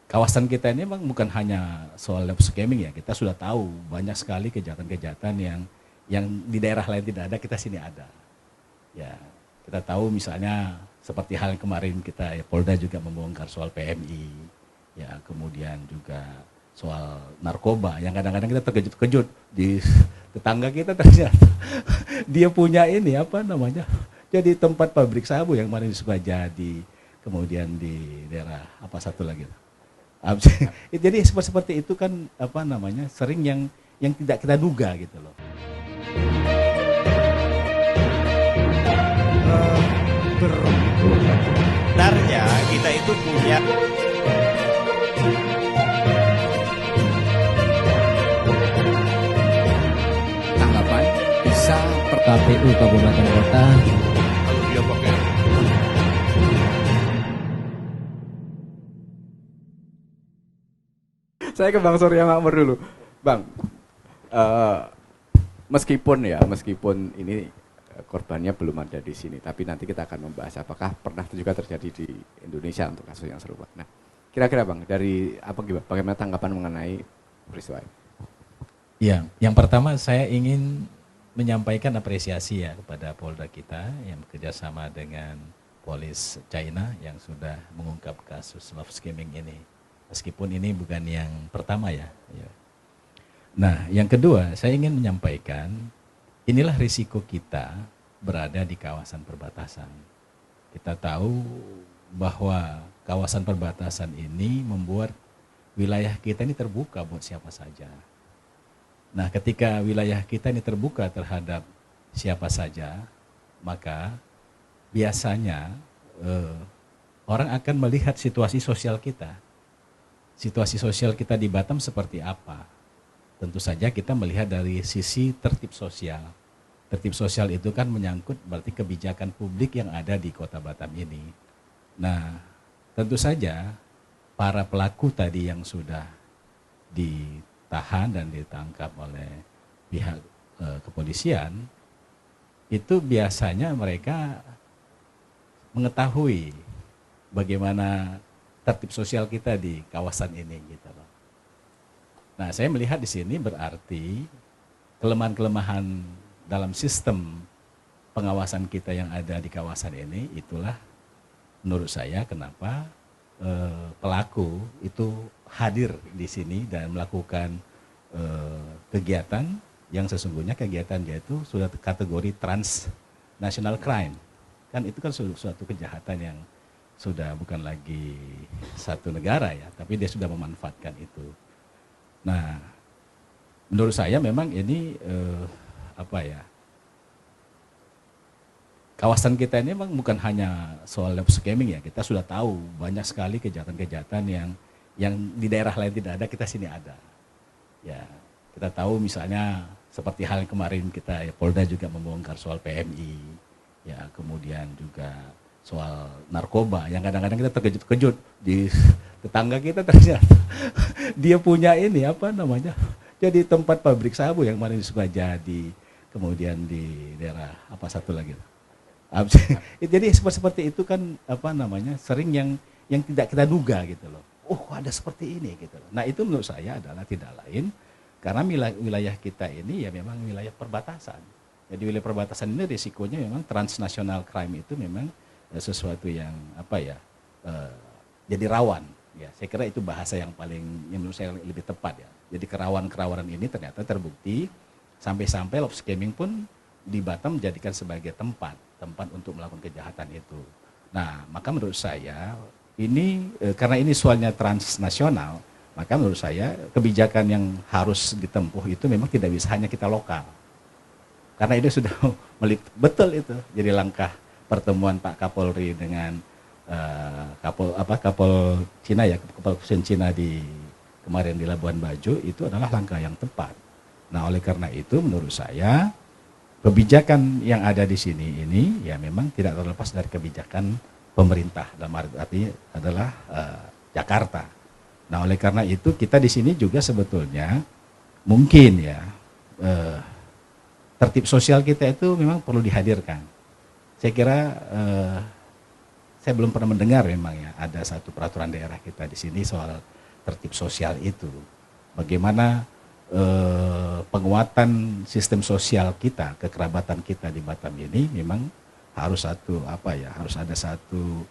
kawasan kita ini memang bukan hanya soal love scamming ya, kita sudah tahu banyak sekali kejahatan-kejahatan yang di daerah lain tidak ada, kita sini ada. Ya, kita tahu misalnya seperti hal yang kemarin kita ya, Polda juga membongkar soal PMI, ya kemudian juga soal narkoba yang kadang-kadang kita terkejut-kejut di tetangga kita ternyata dia punya ini apa namanya, jadi tempat pabrik sabu yang kemarin di Sukajadi, kemudian di daerah apa satu lagi. Jadi seperti itu kan apa namanya sering yang tidak kita duga gitu loh. Sebenarnya kita itu punya tanggapan bisa per KPU Kabupaten Kota. kalau dia pakai Saya ke Bang Surya Makmur dulu. Bang, meskipun ini korbannya belum ada di sini, tapi nanti kita akan membahas apakah pernah juga terjadi di Indonesia untuk kasus yang serupa. Nah, kira-kira Bang, dari bagaimana tanggapan mengenai peristiwa ini? Ya, yang pertama saya ingin menyampaikan apresiasi ya kepada Polda kita yang bekerjasama dengan Polis China yang sudah mengungkap kasus love scamming ini. Meskipun ini bukan yang pertama ya. Nah, yang kedua saya ingin menyampaikan inilah risiko kita berada di kawasan perbatasan. Kita tahu bahwa kawasan perbatasan ini membuat wilayah kita ini terbuka buat siapa saja. Nah, ketika wilayah kita ini terbuka terhadap siapa saja, maka biasanya orang akan melihat situasi sosial kita. Situasi sosial kita di Batam seperti apa? Tentu saja kita melihat dari sisi tertib sosial. Tertib sosial itu kan menyangkut berarti kebijakan publik yang ada di Kota Batam ini. Nah, tentu saja para pelaku tadi yang sudah ditahan dan ditangkap oleh pihak kepolisian, itu biasanya mereka mengetahui bagaimana tertib sosial kita di kawasan ini gitu loh. Nah, saya melihat di sini berarti kelemahan-kelemahan dalam sistem pengawasan kita yang ada di kawasan ini, itulah menurut saya kenapa pelaku itu hadir di sini dan melakukan kegiatan yang sesungguhnya kegiatan dia itu sudah kategori transnational crime. Kan itu kan suatu kejahatan yang sudah bukan lagi satu negara ya, tapi dia sudah memanfaatkan itu. Nah, menurut saya memang ini kawasan kita ini memang bukan hanya soal love scamming ya, kita sudah tahu banyak sekali kejahatan-kejahatan yang di daerah lain tidak ada, kita sini ada. Ya, kita tahu misalnya seperti hal yang kemarin kita ya, Polda juga membongkar soal PMI, ya kemudian juga soal narkoba yang kadang-kadang kita terkejut-kejut di tetangga kita ternyata dia punya ini apa namanya, jadi tempat pabrik sabu yang kemarin di Sukajadi, kemudian di daerah apa satu lagi. Jadi seperti itu kan apa namanya sering yang tidak kita duga gitu loh. Oh, ada seperti ini gitu loh. Nah, itu menurut saya adalah tidak lain karena wilayah kita ini ya memang wilayah perbatasan. Jadi wilayah perbatasan ini risikonya memang transnational crime itu memang sesuatu yang jadi rawan ya. Saya kira itu bahasa yang menurut saya lebih tepat ya. Jadi kerawanan ini ternyata terbukti sampai love scamming pun di Batam dijadikan sebagai tempat untuk melakukan kejahatan itu. Nah, maka menurut saya ini karena ini soalnya transnasional, maka menurut saya kebijakan yang harus ditempuh itu memang tidak bisa hanya kita lokal. Karena ini sudah betul itu. Jadi langkah pertemuan Pak Kapolri dengan Kapol Cina ya, Kepolisian Cina kemarin di Labuan Bajo itu adalah langkah yang tepat. Nah, oleh karena itu menurut saya kebijakan yang ada di sini ini ya memang tidak terlepas dari kebijakan pemerintah, dalam arti adalah Jakarta. Nah, oleh karena itu kita di sini juga sebetulnya mungkin ya tertib sosial kita itu memang perlu dihadirkan. Saya kira saya belum pernah mendengar memang ya ada satu peraturan daerah kita di sini soal tertib sosial itu. Bagaimana penguatan sistem sosial kita, kekerabatan kita di Batam ini memang harus harus ada satu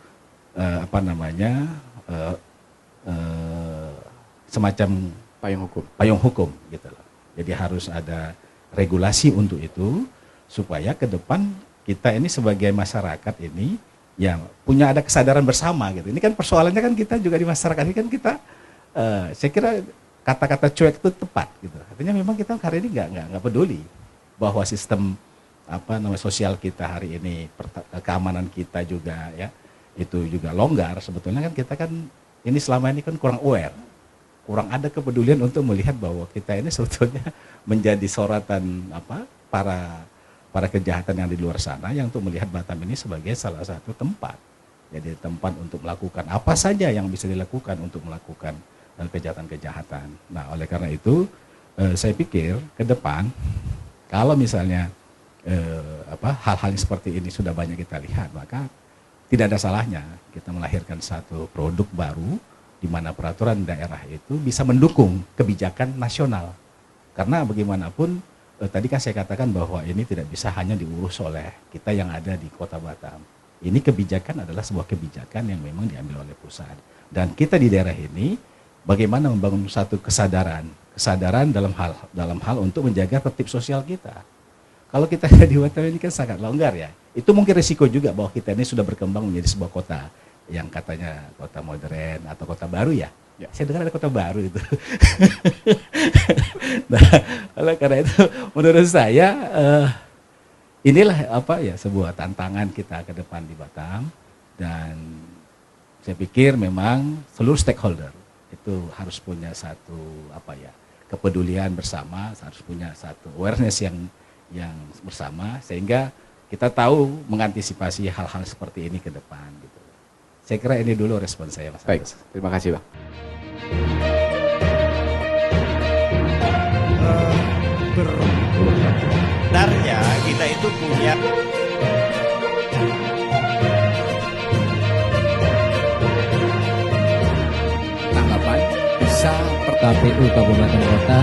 semacam payung hukum gitu loh. Jadi harus ada regulasi untuk itu supaya ke depan kita ini sebagai masyarakat ini yang punya ada kesadaran bersama gitu. Ini kan persoalannya kan kita juga di masyarakat ini kan kita saya kira kata-kata cuek itu tepat gitu. Artinya memang kita hari ini nggak peduli bahwa sistem sosial kita hari ini, keamanan kita juga ya itu juga longgar. Sebetulnya kan kita kan ini selama ini kan kurang aware, kurang ada kepedulian untuk melihat bahwa kita ini sebetulnya menjadi sorotan para kejahatan yang di luar sana, yang untuk melihat Batam ini sebagai salah satu tempat. Jadi tempat untuk melakukan apa saja yang bisa dilakukan untuk melakukan kejahatan-kejahatan. Nah, oleh karena itu saya pikir ke depan kalau misalnya hal-hal yang seperti ini sudah banyak kita lihat, maka tidak ada salahnya kita melahirkan satu produk baru di mana peraturan daerah itu bisa mendukung kebijakan nasional. Karena bagaimanapun tadi kan saya katakan bahwa ini tidak bisa hanya diurus oleh kita yang ada di Kota Batam. Ini kebijakan adalah sebuah kebijakan yang memang diambil oleh pusat. Dan kita di daerah ini bagaimana membangun satu kesadaran dalam hal untuk menjaga tertib sosial kita. Kalau kita di Batam ini kan sangat longgar ya. Itu mungkin risiko juga bahwa kita ini sudah berkembang menjadi sebuah kota yang katanya kota modern atau kota baru ya. Saya dengar ada kota baru itu. Nah, oleh karena itu menurut saya inilah sebuah tantangan kita ke depan di Batam, dan saya pikir memang seluruh stakeholder itu harus punya satu kepedulian bersama, harus punya satu awareness yang bersama sehingga kita tahu mengantisipasi hal-hal seperti ini ke depan gitu. Saya kira ini dulu respon saya, Mas. Baik, terima kasih, Bang. Sebenarnya kita itu punya Tanggapan bisa KPU Kabupaten Kota